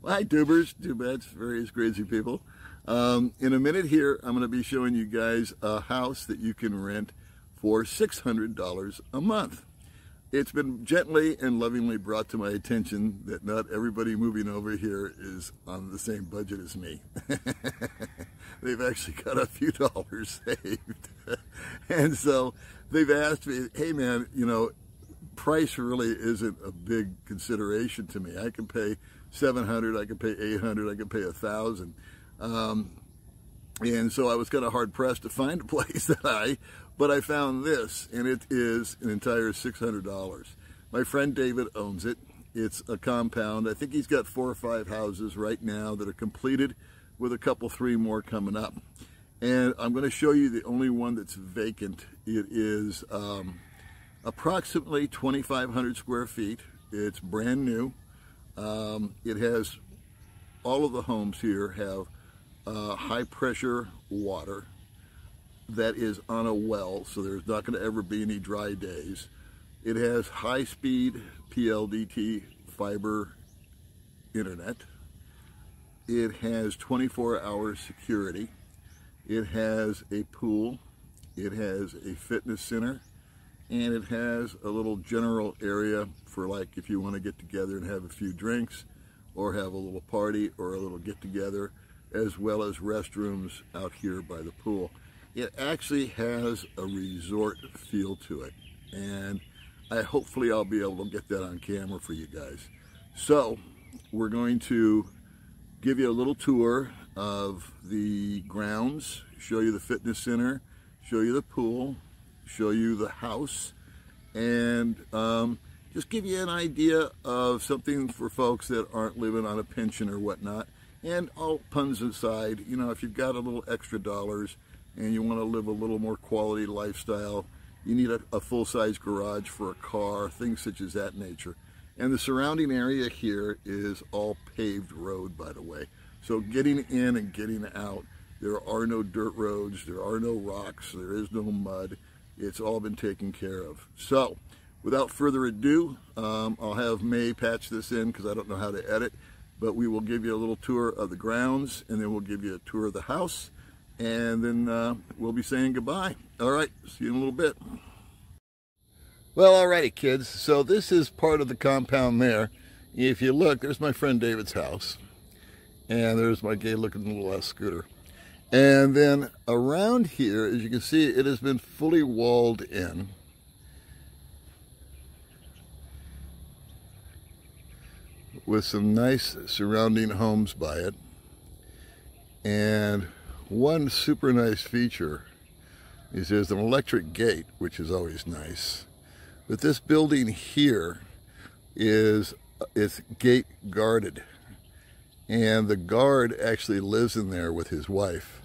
Well, hi, tubers, tubets, various crazy people. In a minute here, I'm going to be showing you guys a house that you can rent for $600 a month. It's been gently and lovingly brought to my attention that not everybody moving over here is on the same budget as me. They've actually got a few dollars saved. And so they've asked me, hey man, you know, price really isn't a big consideration to me. I can pay $700, I can pay $800, I can pay $1,000. And so I was kind of hard pressed to find a place but I found this, and it is an entire $600. My friend David owns it. It's a compound. I think he's got 4 or 5 houses right now that are completed, with a couple, 3 more coming up. And I'm going to show you the only one that's vacant. It is approximately 2,500 square feet. It's brand new. It has, all of the homes here have high pressure water that is on a well, so there's not going to ever be any dry days. It has high-speed PLDT fiber internet. It has 24-hour security. It has a pool. It has a fitness center. And it has a little general area for, like, if you want to get together and have a few drinks or have a little party or a little get-together, as well as restrooms out here by the pool. It actually has a resort feel to it, and hopefully I'll be able to get that on camera for you guys. So we're going to give you a little tour of the grounds, show you the fitness center, show you the pool, show you the house, and just give you an idea of something for folks that aren't living on a pension or whatnot. And all puns aside, you know, if you've got a little extra dollars and you want to live a little more quality lifestyle, you need a full-size garage for a car, things such as that nature. And the surrounding area here is all paved road, by the way. So getting in and getting out, there are no dirt roads, there are no rocks, there is no mud. It's all been taken care of. So without further ado, I'll have May patch this in because I don't know how to edit, but we will give you a little tour of the grounds, and then we'll give you a tour of the house, and then we'll be saying goodbye. All right, see you in a little bit. Well, alrighty, kids. So this is part of the compound there. If you look, there's my friend David's house, and there's my gay-looking little scooter. And then around here, as you can see, it has been fully walled in. With some nice surrounding homes by it. And one super nice feature is there's an electric gate, which is always nice. But this building here it's gate guarded. And the guard actually lives in there with his wife.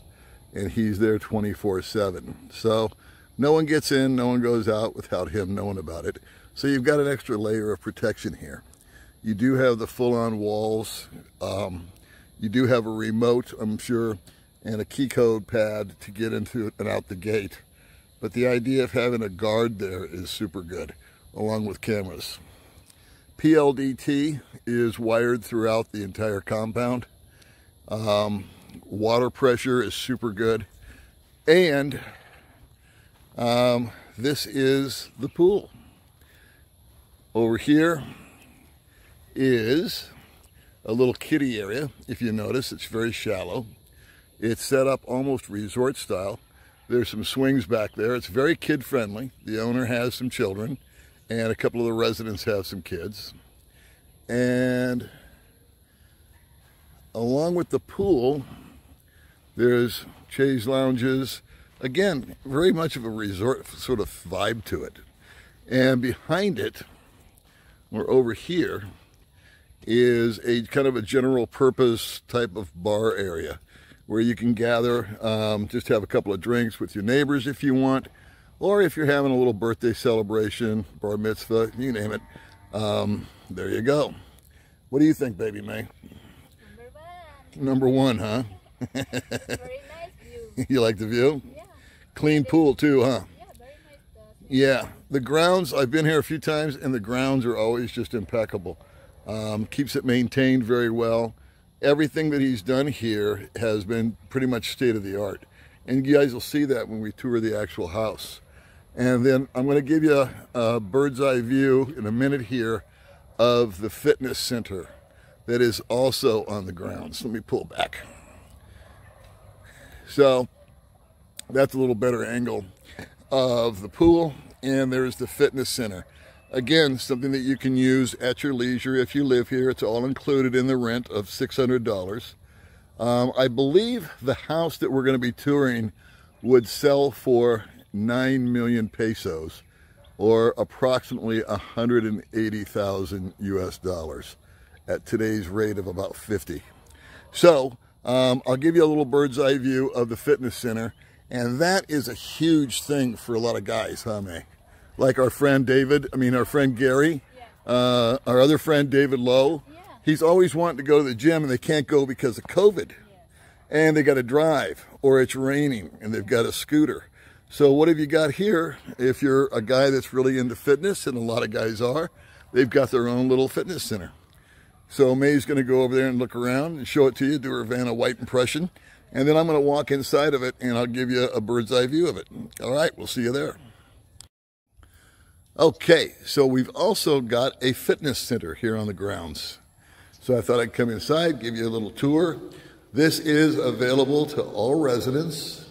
And he's there 24/7. So no one gets in, no one goes out without him knowing about it. So you've got an extra layer of protection here. You do have the full-on walls. You do have a remote, I'm sure, and a key code pad to get into it and out the gate. But the idea of having a guard there is super good, along with cameras. PLDT is wired throughout the entire compound. Water pressure is super good. And this is the pool. Over here is a little kiddie area. If you notice, it's very shallow. It's set up almost resort style. There's some swings back there. It's very kid friendly. The owner has some children, and a couple of the residents have some kids. And along with the pool, there's chaise lounges. Again, very much of a resort sort of vibe to it. And behind it, or over here, is a kind of a general purpose type of bar area where you can gather, just have a couple of drinks with your neighbors if you want, or if you're having a little birthday celebration, bar mitzvah, you name it, there you go. What do you think, baby May? Number one, huh? Very nice view. You like the view? Yeah. Clean pool too, huh? Yeah, very nice stuff. Yeah, the grounds, I've been here a few times, and the grounds are always just impeccable. Keeps it maintained very well. everything that he's done here has been pretty much state of the art. And you guys will see that when we tour the actual house. And then I'm going to give you a bird's eye view in a minute here of the fitness center that is also on the grounds. Let me pull back. So that's a little better angle of the pool, and there's the fitness center. Again, something that you can use at your leisure if you live here. It's all included in the rent of $600. I believe the house that we're going to be touring would sell for 9 million pesos, or approximately 180,000 US dollars at today's rate of about 50. So I'll give you a little bird's eye view of the fitness center, and that is a huge thing for a lot of guys, huh, May? Like our friend our friend Gary, our other friend David Lowe. Yeah. He's always wanting to go to the gym and they can't go because of COVID. And they got to drive, or it's raining and they've got a scooter. So what have you got here? If you're a guy that's really into fitness, and a lot of guys are, they've got their own little fitness center. So May's going to go over there and look around and show it to you, do her Vanna White impression. And then I'm going to walk inside of it and I'll give you a bird's eye view of it. All right, we'll see you there. Okay, so we've also got a fitness center here on the grounds. So I thought I'd come inside, give you a little tour. This is available to all residents.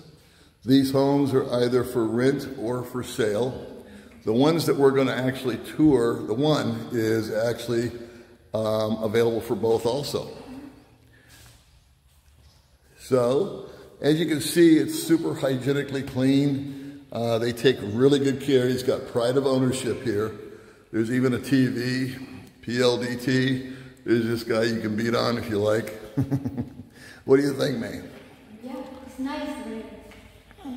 These homes are either for rent or for sale. The ones that we're going to actually tour, the one is actually available for both also. So, as you can see, it's super hygienically clean. They take really good care. He's got pride of ownership here. There's even a TV, PLDT. There's this guy you can beat on if you like. What do you think, May? Yeah, it's nice.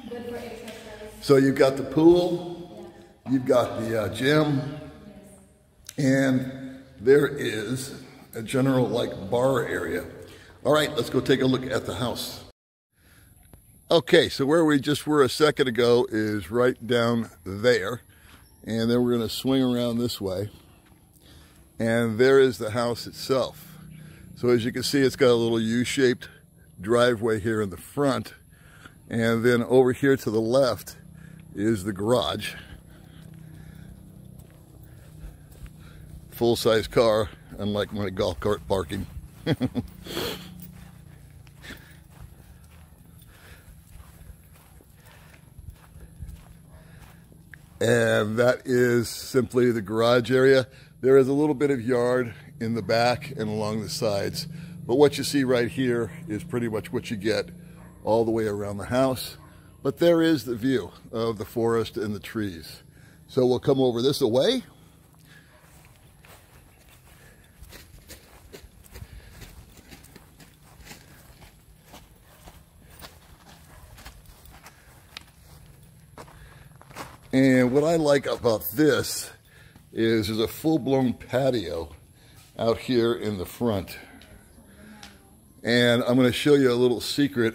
Good for exercise. So you've got the pool, you've got the gym, and there is a general bar area. All right, let's go take a look at the house. Okay, so where we just were a second ago is right down there. And then we're going to swing around this way. And there is the house itself. So as you can see, it's got a little U-shaped driveway here in the front. And then over here to the left is the garage. Full-size car, unlike my golf cart parking. And that is simply the garage area. There is a little bit of yard in the back and along the sides. But what you see right here is pretty much what you get all the way around the house. But there is the view of the forest and the trees. So we'll come over this way. And what I like about this is there's a full-blown patio out here in the front. And I'm going to show you a little secret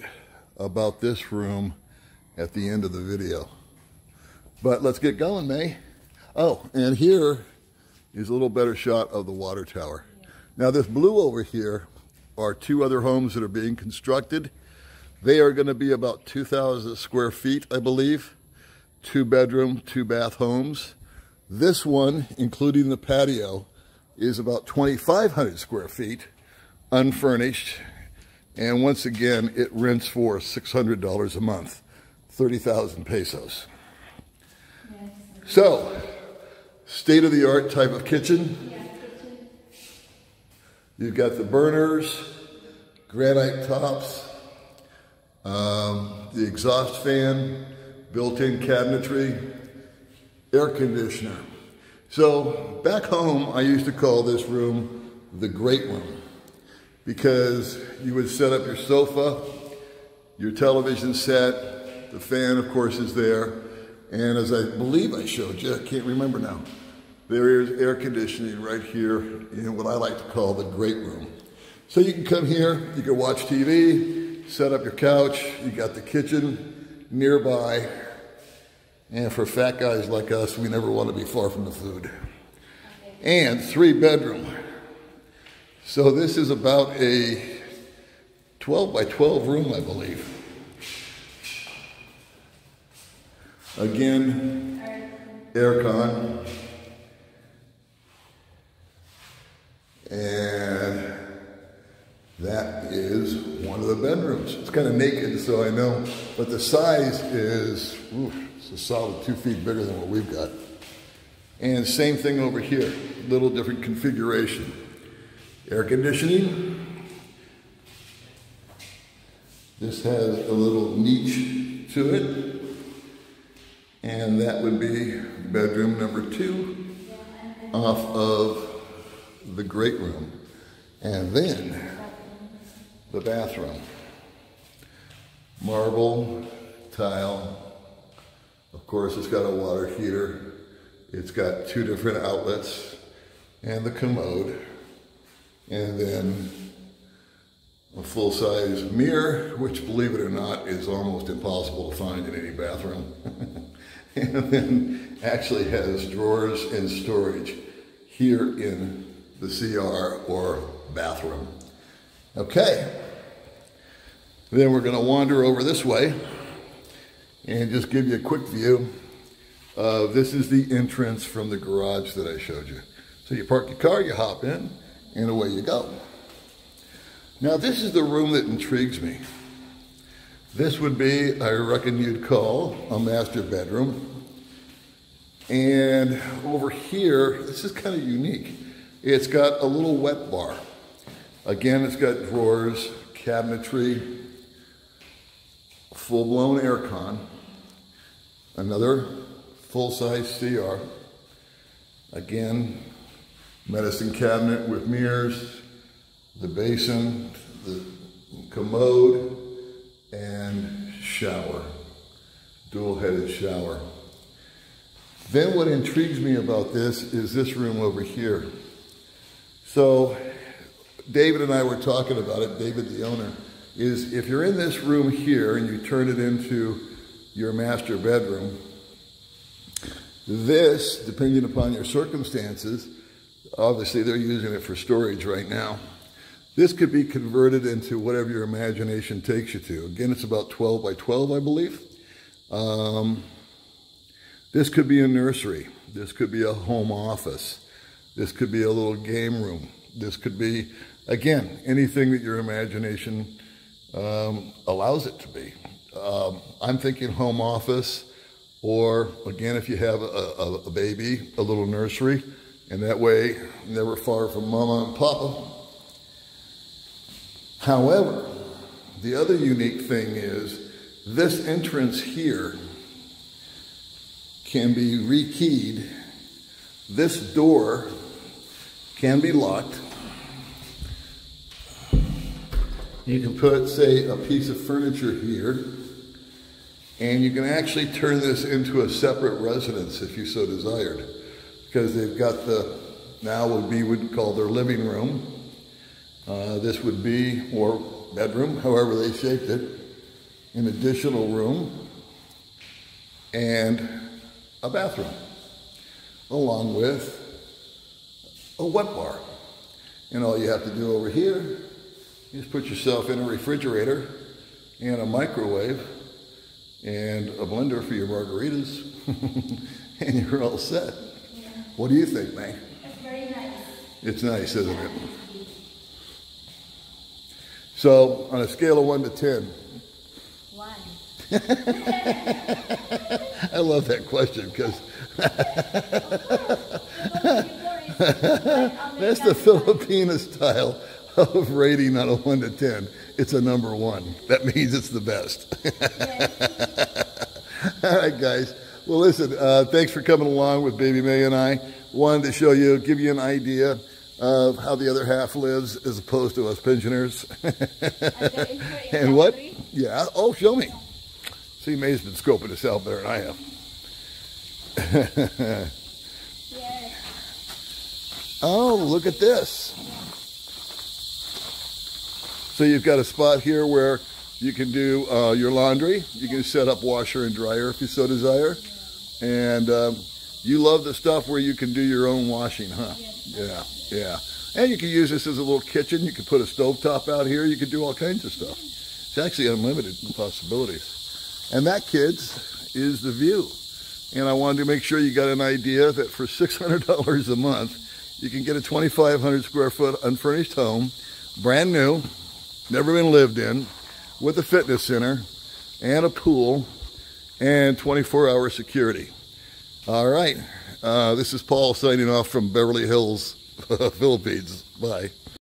about this room at the end of the video. But let's get going, May. Oh, and here is a little better shot of the water tower. Now this blue over here are two other homes that are being constructed. They are going to be about 2,000 square feet, I believe. 2-bedroom, 2-bath homes. This one, including the patio, is about 2,500 square feet, unfurnished. And once again, it rents for $600 a month, 30,000 pesos. Yes. So, state-of-the-art type of kitchen. Yeah, kitchen. You've got the burners, granite tops, the exhaust fan, built-in cabinetry, air conditioner. So back home, I used to call this room the great room because you would set up your sofa, your television set, the fan, of course, is there. And as I believe I showed you, I can't remember now, there is air conditioning right here in what I like to call the great room. So you can come here, you can watch TV, set up your couch, you got the kitchen nearby, and for fat guys like us, we never want to be far from the food. And 3-bedroom. So this is about a 12 by 12 room, I believe. Again, aircon. And that is one of the bedrooms. It's kind of naked, so I know, but the size is, it's a solid 2 feet bigger than what we've got. And same thing over here, little different configuration. Air conditioning. This has a little niche to it. And that would be bedroom number 2 off of the great room. And then the bathroom. Marble, tile. Of course, it's got a water heater. It's got 2 different outlets and the commode. And then a full-size mirror, which, believe it or not, is almost impossible to find in any bathroom. And then actually has drawers and storage here in the CR or bathroom. Okay. Then we're going to wander over this way and just give you a quick view. This is the entrance from the garage that I showed you. So you park your car, you hop in, and away you go. Now this is the room that intrigues me. This would be, I reckon you'd call, a master bedroom. And over here, this is kind of unique. It's got a little wet bar. Again, it's got drawers, cabinetry, full-blown aircon, another full-size CR. Again, medicine cabinet with mirrors, the basin, the commode, and shower, dual-headed shower. Then what intrigues me about this is this room over here. So David and I were talking about it, David the owner, is if you're in this room here and you turn it into your master bedroom, this, depending upon your circumstances, obviously they're using it for storage right now, this could be converted into whatever your imagination takes you to. Again, it's about 12 by 12, I believe. This could be a nursery. This could be a home office. This could be a little game room. This could be, again, anything that your imagination allows it to be. I'm thinking home office, or again, if you have a baby, a little nursery, and that way, never far from mama and papa. However, the other unique thing is this entrance here can be rekeyed. This door can be locked. You can put, say, a piece of furniture here, and you can actually turn this into a separate residence if you so desired, because they've got the, now would be, we'd call their living room. This would be, or bedroom, however they shaped it, an additional room, and a bathroom, along with a wet bar. And all you have to do over here is put yourself in a refrigerator and a microwave and a blender for your margaritas, and you're all set. Yeah. What do you think, May? It's very nice. It's nice, isn't it? So, on a scale of 1 to 10. 1. I love that question because that's the Filipino style of rating on a 1 to 10. It's a number 1. That means it's the best. All right, guys. Well, listen, thanks for coming along with Baby May and I. Wanted to show you, give you an idea of how the other half lives as opposed to us pensioners. And what? Yeah. Oh, show me. See, May's been scoping this out better than I have. Oh, look at this. So you've got a spot here where you can do your laundry. You can set up washer and dryer if you so desire. And you love the stuff where you can do your own washing, huh? Yeah, yeah. And you can use this as a little kitchen. You could put a stovetop out here. You could do all kinds of stuff. It's actually unlimited in possibilities. And that, kids, is the view. And I wanted to make sure you got an idea that for $600 a month, you can get a 2,500 square foot unfurnished home, brand new, never been lived in, with a fitness center and a pool and 24-hour security. All right, this is Paul signing off from Beverly Hills, Philippines. Bye.